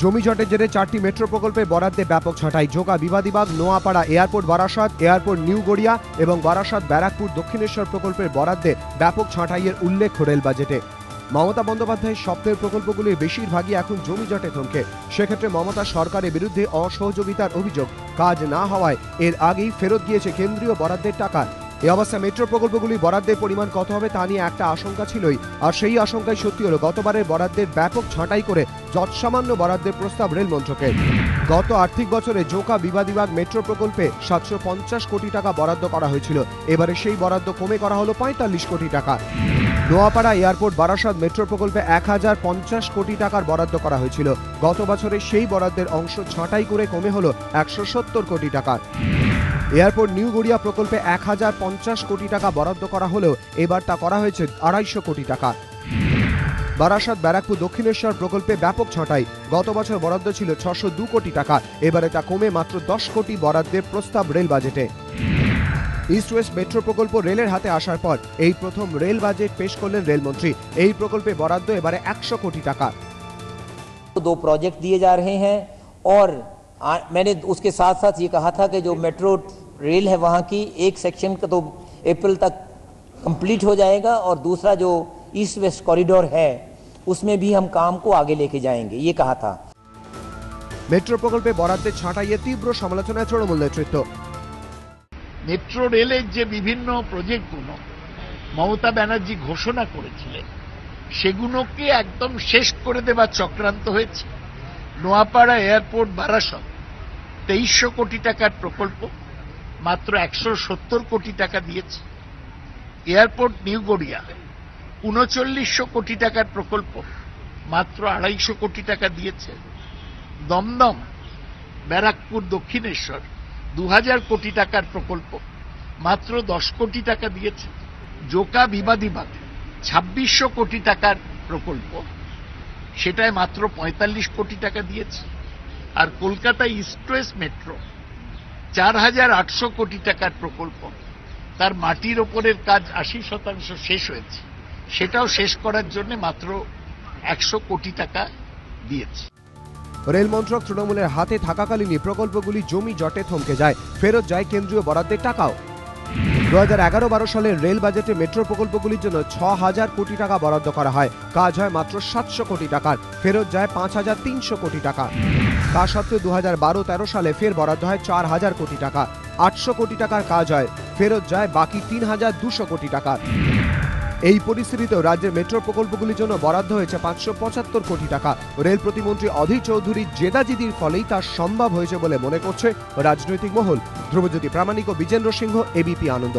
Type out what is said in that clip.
জমি জটের জেরে 4টি মেট্রো প্রকল্পে বরাদ্দে ব্যাপক ছাঁটাই। Joka Bibadibag, Noapara airport Barasat, airport new Garia এবং বারাসাত ব্যারাকপুর দক্ষিণেশ্বর প্রকল্পের বরাদ্দে ব্যাপক ছাঁটাইয়ের উল্লেখ রেল বাজেটে। মমতা বন্দ্যোপাধ্যায়ের স্বপ্নের প্রকল্পগুলির বেশিরভাগই এখন জমি জটে থমকে। সেক্ষেত্রে মমতা সরকারের বিরুদ্ধে অসহযোগিতার অভিযোগ, কাজ না হওয়ায় এর আগেই ফেরত গিয়েছে কেন্দ্রীয় বরাদ্দের টাকা। এই অবস্থায় মেট্রো প্রকল্পগুলি বরাদ্দের পরিমাণ কত হবে তা নিয়ে একটা আশঙ্কা ছিলই, আর সেই আশঙ্কাই সত্যি হলো। গতবারের বরাদ্দের ব্যাপক ছাঁটাই করে যৎসামান্য বরাদ্দের প্রস্তাব রেল মন্ত্রকের। গত আর্থিক বছরে জোকা বিবাদীবাগ মেট্রো প্রকল্পে 750 কোটি টাকা বরাদ্দ করা হয়েছিল। এবারে সেই বরাদ্দ কমে করা হলো 45 কোটি টাকা। নোয়াপাড়া এয়ারপোর্ট বারাসাত মেট্রো প্রকল্পে 1050 কোটি টাকার বরাদ্দ করা হয়েছিল। গত বছরে সেই বরাদ্দের অংশ ছাঁটাই করে কমে হলো 170 কোটি টাকা। এয়ারপোর্ট নিউ গড়িয়া প্রকল্পে 1050 কোটি টাকা বরাদ্দ করা হলেও এবার তা করা হয়েছে 250 কোটি টাকা। বারাসাত ব্যারাকপুর দক্ষিণেশ্বর প্রকল্পে ব্যাপক ছাঁটাই। গত বছর বরাদ্দ ছিল 602 কোটি টাকা, এবারে তা কমে মাত্র 10 কোটি বরাদ্দের প্রস্তাব রেল বাজেটে। ইস্ট ওয়েস্ট মেট্রো প্রকল্প রেলের হাতে আসার পর এই প্রথম রেল বাজেট পেশ করলেন রেলমন্ত্রী। এই প্রকল্পে বরাদ্দ এবারে 100 কোটি টাকা। 2 प्रोजेक्ट दिए जा रहे हैं और मैंने उसके साथ साथ ये कहा था कि जो मेट्रो रेल है वहाँ की एक सेक्शन का तो अप्रैल तक कंप्लीट हो जाएगा और दूसरा जो ईस्ट वेस्ट कॉरिडोर है उसमें भी हम काम को आगे लेके जाएंगे, ये कहा था। মেট্রো প্রকল্পে বরাদ্দের ছাঁটাইয়ে তীব্র সমালোচনায় তৃণমূল নেতৃত্ব। মেট্রো রেলের যে বিভিন্ন প্রজেক্টগুলো মমতা ব্যানার্জি ঘোষণা করেছিলেন সেগুলোকে একদম শেষ করে দেবার চক্রান্ত হয়েছে। নোয়াপাড়া এয়ারপোর্ট বারাসাত 2300 কোটি টাকার প্রকল্প মাত্র 170 কোটি টাকা দিয়েছে। এয়ারপোর্ট নিউ গড়িয়া 3900 কোটি টাকার প্রকল্প মাত্র 250 কোটি টাকা দিয়েছে। দমদম ব্যারাকপুর দক্ষিণেশ্বর 2000 কোটি টাকার প্রকল্প মাত্র 10 কোটি টাকা দিয়েছে। জোকা বিবাদীবাগ 2600 কোটি টাকার প্রকল্প, সেটায় মাত্র 45 কোটি টাকা দিয়েছে। আর কলকাতা ইস্ট ওয়েস্ট মেট্রো 4800 কোটি টাকার প্রকল্প, তার মাটির ওপরের কাজ 80% শেষ হয়েছে, সেটাও শেষ করার জন্য মাত্র 100 কোটি টাকা দিয়েছে। রেল মন্ত্রক তৃণমূলের হাতে থাকাকালীনই প্রকল্পগুলি জমি জটে থমকে যায়, ফেরত যায় কেন্দ্রীয় বরাদ্দের টাকাও। 2011-12 সালের রেল বাজেটে মেট্রো প্রকল্পগুলির জন্য 6000 কোটি টাকা বরাদ্দ করা হয়। কাজ হয় মাত্র 700 কোটি টাকার, ফেরত যায় 5300 কোটি টাকা। তা সত্ত্বেও 2012-13 সালে ফের বরাদ্দ হয় 4000 কোটি টাকা। 800 কোটি টাকার কাজ হয়, ফেরত যায় বাকি 3200 কোটি টাকা। এই পরিস্থিতিতেও রাজ্যের মেট্রো প্রকল্পগুলির জন্য বরাদ্দ হয়েছে 575 কোটি টাকা। রেল প্রতিমন্ত্রী অধীর চৌধুরীর জেদাজিদির ফলেই তা সম্ভব হয়েছে বলে মনে করছে রাজনৈতিক মহল। ধ্রুবজ্যোতি প্রামাণিক ও বিজেন্দ্র সিংহ, এবিপি আনন্দ।